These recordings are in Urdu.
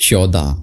14।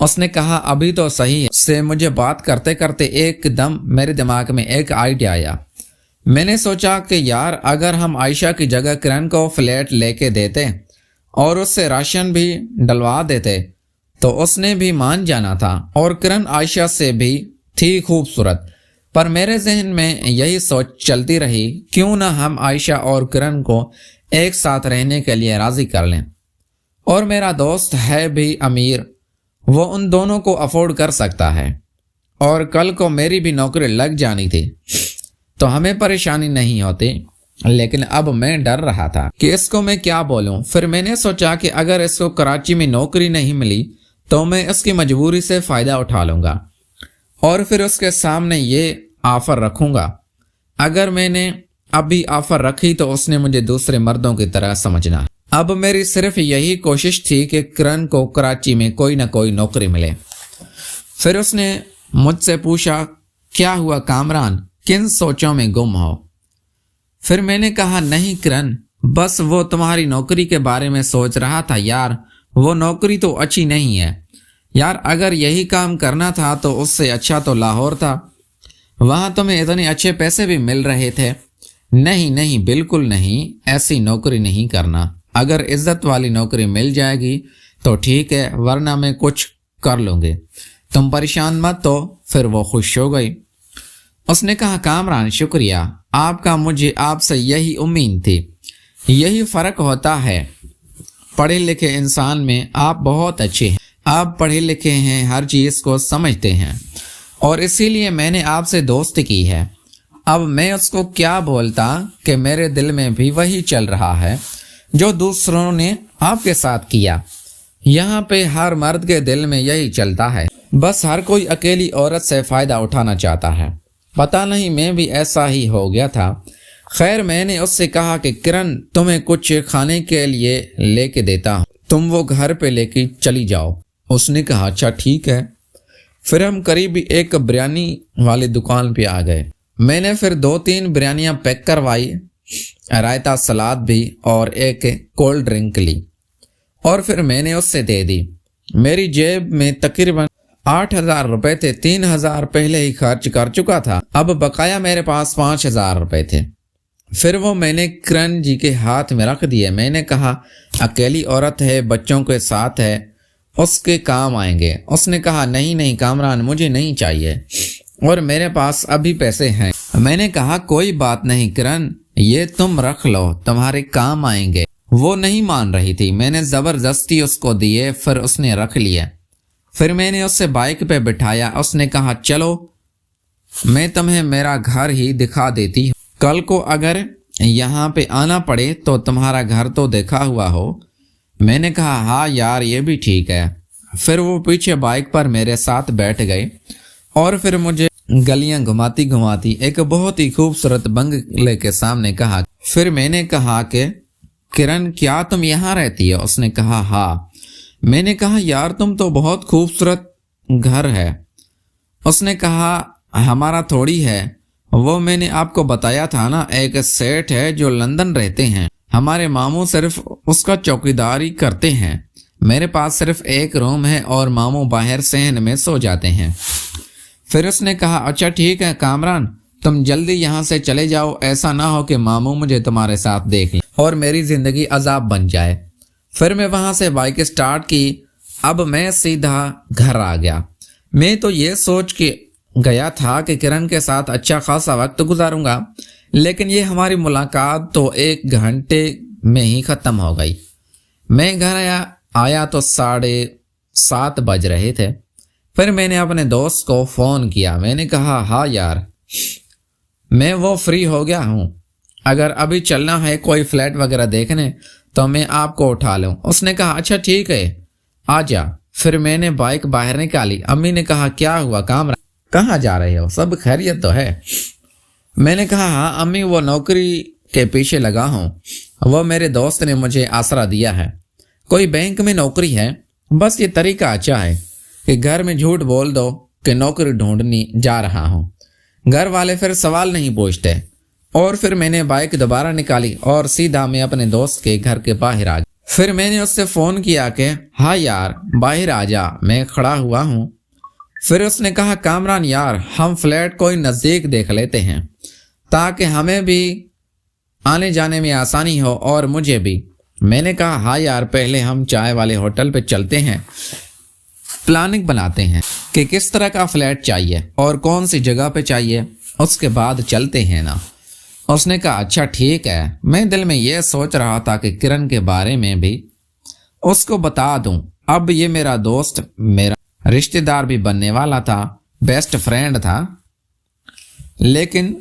اس نے کہا ابھی تو صحیح ہے۔ اس سے مجھے بات کرتے کرتے ایک دم میرے دماغ میں ایک آئیڈیا آیا۔ میں نے سوچا کہ یار اگر ہم عائشہ کی جگہ کرن کو فلیٹ لے کے دیتے اور اس سے راشن بھی ڈلوا دیتے تو اس نے بھی مان جانا تھا، اور کرن عائشہ سے بھی تھی خوبصورت۔ پر میرے ذہن میں یہی سوچ چلتی رہی، کیوں نہ ہم عائشہ اور کرن کو ایک ساتھ رہنے کے لیے راضی کر لیں، اور میرا دوست ہے بھی امیر، وہ ان دونوں کو افورڈ کر سکتا ہے، اور کل کو میری بھی نوکری لگ جانی تھی تو ہمیں پریشانی نہیں ہوتی۔ لیکن اب میں ڈر رہا تھا کہ اس کو میں کیا بولوں۔ پھر میں نے سوچا کہ اگر اس کو کراچی میں نوکری نہیں ملی تو میں اس کی مجبوری سے فائدہ اٹھا لوں گا، اور پھر اس کے سامنے یہ آفر رکھوں گا۔ اگر میں نے ابھی آفر رکھی تو اس نے مجھے دوسرے مردوں کی طرح سمجھنا ہے۔ اب میری صرف یہی کوشش تھی کہ کرن کو کراچی میں کوئی نہ کوئی نوکری ملے۔ پھر اس نے مجھ سے پوچھا کیا ہوا کامران، کن سوچوں میں گم ہو؟ پھر میں نے کہا نہیں کرن، بس وہ تمہاری نوکری کے بارے میں سوچ رہا تھا یار، وہ نوکری تو اچھی نہیں ہے یار، اگر یہی کام کرنا تھا تو اس سے اچھا تو لاہور تھا، وہاں تمہیں اتنے اچھے پیسے بھی مل رہے تھے۔ نہیں بالکل نہیں، ایسی نوکری نہیں کرنا، اگر عزت والی نوکری مل جائے گی تو ٹھیک ہے، ورنہ میں کچھ کر لوں گے، تم پریشان مت۔ تو پھر وہ خوش ہو گئی۔ اس نے کہا کامران شکریہ آپ کا، مجھے آپ سے یہی امید تھی۔ یہی فرق ہوتا ہے پڑھے لکھے انسان میں، آپ بہت اچھے ہیں، آپ پڑھے لکھے ہیں، ہر چیز کو سمجھتے ہیں، اور اسی لیے میں نے آپ سے دوستی کی ہے۔ اب میں اس کو کیا بولتا کہ میرے دل میں بھی وہی چل رہا ہے جو دوسروں نے آپ کے ساتھ کیا۔ یہاں پہ ہر مرد کے دل میں یہی چلتا ہے، بس ہر کوئی اکیلی عورت سے فائدہ اٹھانا چاہتا ہے۔ پتہ نہیں میں بھی ایسا ہی ہو گیا تھا۔ خیر میں نے اس سے کہا کہ کرن تمہیں کچھ کھانے کے لیے لے کے دیتا ہوں، تم وہ گھر پہ لے کے چلی جاؤ۔ اس نے کہا اچھا ٹھیک ہے۔ پھر ہم قریبی ایک بریانی والی دکان پہ آ گئے۔ میں نے پھر 2-3 بریانیاں پیک کروائی، رائتا سلاد بھی، اور ایک کولڈ ڈرنک لی، اور پھر میں نے اس سے دے دی۔ میری جیب میں تقریباً 8,000 روپے تھے، 3,000 پہلے ہی خرچ کر چکا تھا، اب بقایا میرے پاس 5,000 روپے تھے۔ پھر وہ میں نے کرن جی کے ہاتھ میں رکھ دیے۔ میں نے کہا اکیلی عورت ہے، بچوں کے ساتھ ہے، اس کے کام آئیں گے۔ اس نے کہا نہیں کامران مجھے نہیں چاہیے، اور میرے پاس ابھی پیسے ہیں۔ میں نے کہا کوئی بات نہیں کرن، یہ تم رکھ لو، تمہارے کام آئیں گے۔ وہ نہیں مان رہی تھی، میں نے زبردستی اس کو دیے، پھر اس نے رکھ لیے۔ پھر میں نے اس سے بائک پہ بٹھایا۔ اس نے کہا چلو میں تمہیں میرا گھر ہی دکھا دیتی ہوں، کل کو اگر یہاں پہ آنا پڑے تو تمہارا گھر تو دیکھا ہوا ہو۔ میں نے کہا ہاں یار یہ بھی ٹھیک ہے۔ پھر وہ پیچھے بائک پر میرے ساتھ بیٹھ گئے، اور پھر مجھے گلیاں گھماتی گھماتی ایک بہت ہی خوبصورت بنگلے کے سامنے کہا۔ پھر میں نے کہا کہ کرن کیا تم یہاں رہتی ہو؟ اس نے کہا ہاں۔ میں نے کہا یار تم تو بہت خوبصورت گھر ہے۔ اس نے کہا ہمارا تھوڑی ہے، وہ میں نے آپ کو بتایا تھا نا، ایک سیٹ ہے جو لندن رہتے ہیں، ہمارے ماموں صرف اس کا چوکیداری کرتے ہیں، میرے پاس صرف ایک روم ہے اور ماموں باہر صحن میں سو جاتے ہیں۔ پھر اس نے کہا اچھا ٹھیک ہے کامران تم جلدی یہاں سے چلے جاؤ، ایسا نہ ہو کہ ماموں مجھے تمہارے ساتھ دیکھ لیں اور میری زندگی عذاب بن جائے۔ پھر میں وہاں سے بائک سٹارٹ کی۔ اب میں سیدھا گھر آ گیا۔ میں تو یہ سوچ کے گیا تھا کہ کرن کے ساتھ اچھا خاصا وقت گزاروں گا، لیکن یہ ہماری ملاقات تو 1 گھنٹے میں ہی ختم ہو گئی۔ میں گھر آیا تو 7:30 بج رہے تھے۔ پھر میں نے اپنے دوست کو فون کیا۔ میں نے کہا ہاں یار میں وہ فری ہو گیا ہوں، اگر ابھی چلنا ہے کوئی فلیٹ وغیرہ دیکھنے تو میں آپ کو اٹھا لوں۔ اس نے کہا اچھا ٹھیک ہے آ جا۔ پھر میں نے بائک باہر نکالی۔ امی نے کہا کیا ہوا کامران، کہاں جا رہے ہو، سب خیریت تو ہے؟ میں نے کہا ہاں امی وہ نوکری کے پیچھے لگا ہوں، وہ میرے دوست نے مجھے آسرا دیا ہے، کوئی بینک میں نوکری ہے، بس یہ طریقہ اچھا ہے کہ گھر میں جھوٹ بول دو کہ نوکری ڈھونڈنی جا رہا ہوں، گھر والے پھر سوال نہیں پوچھتے۔ اور پھر میں نے بائک دوبارہ نکالی اور سیدھا میں اپنے دوست کے گھر کے باہر آ گیا۔ پھر میں نے اس سے فون کیا کہ ہاں یار باہر آ جا، میں کھڑا ہوا ہوں۔ پھر اس نے کہا کامران یار ہم فلیٹ کوئی نزدیک دیکھ لیتے ہیں تاکہ ہمیں بھی آنے جانے میں آسانی ہو اور مجھے بھی۔ میں نے کہا ہاں یار پہلے ہم چائے والے ہوٹل پہ چلتے ہیں، پلاننگ بناتے ہیں کہ کس طرح کا فلیٹ چاہیے اور کون سی جگہ پہ چاہیے، اس کے بعد چلتے ہیں نا۔ اس نے کہا اچھا ٹھیک ہے۔ میں دل میں یہ سوچ رہا تھا کہ کرن کے بارے میں بھی اس کو بتا دوں، اب یہ میرا دوست، میرا رشتہ دار بھی بننے والا تھا، بیسٹ فرینڈ تھا لیکن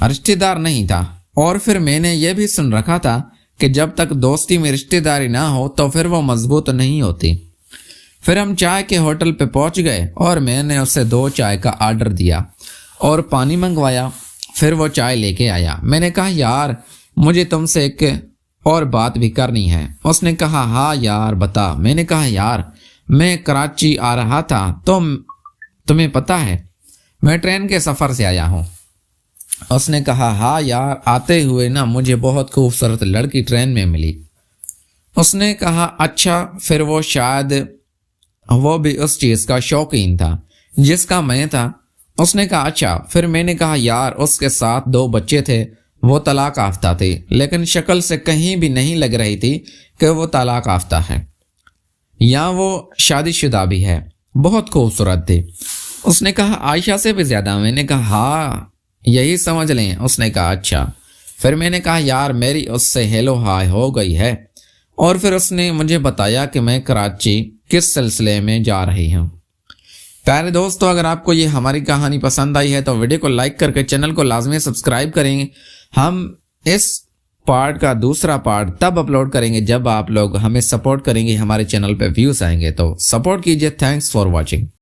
رشتہ دار نہیں تھا۔ اور پھر میں نے یہ بھی سن رکھا تھا کہ جب تک دوستی میں رشتہ داری نہ ہو تو پھر وہ مضبوط نہیں ہوتی۔ پھر ہم چائے کے ہوٹل پہ پہنچ گئے اور میں نے اسے 2 چائے کا آرڈر دیا اور پانی منگوایا۔ پھر وہ چائے لے کے آیا۔ میں نے کہا یار مجھے تم سے ایک اور بات بھی کرنی ہے۔ اس نے کہا ہاں یار بتا۔ میں نے کہا یار میں کراچی آ رہا تھا تو تمہیں پتہ ہے میں ٹرین کے سفر سے آیا ہوں۔ اس نے کہا ہاں یار آتے ہوئے نا مجھے بہت خوبصورت لڑکی ٹرین میں ملی۔ اس نے کہا اچھا، پھر وہ شاید وہ بھی اس چیز کا شوقین تھا جس کا میں تھا۔ اس نے کہا اچھا۔ پھر میں نے کہا یار اس کے ساتھ 2 بچے تھے، وہ طلاق یافتہ تھے لیکن شکل سے کہیں بھی نہیں لگ رہی تھی کہ وہ طلاق یافتہ ہے یا وہ شادی شدہ بھی ہے، بہت خوبصورت تھی۔ اس نے کہا عائشہ سے بھی زیادہ۔ میں نے کہا ہاں یہی سمجھ لیں۔ اس نے کہا اچھا۔ پھر میں نے کہا یار میری اس سے ہیلو ہائے ہو گئی ہے، اور پھر اس نے مجھے بتایا کہ میں کراچی کس سلسلے میں جا رہی ہوں۔ پیارے دوستو اگر آپ کو یہ ہماری کہانی پسند آئی ہے تو ویڈیو کو لائک کر کے چینل کو لازمی سبسکرائب کریں گے۔ ہم اس پارٹ کا دوسرا پارٹ تب اپلوڈ کریں گے جب آپ لوگ ہمیں سپورٹ کریں گے، ہمارے چینل پہ ویوز آئیں گے، تو سپورٹ کیجئے۔ Thanks for watching.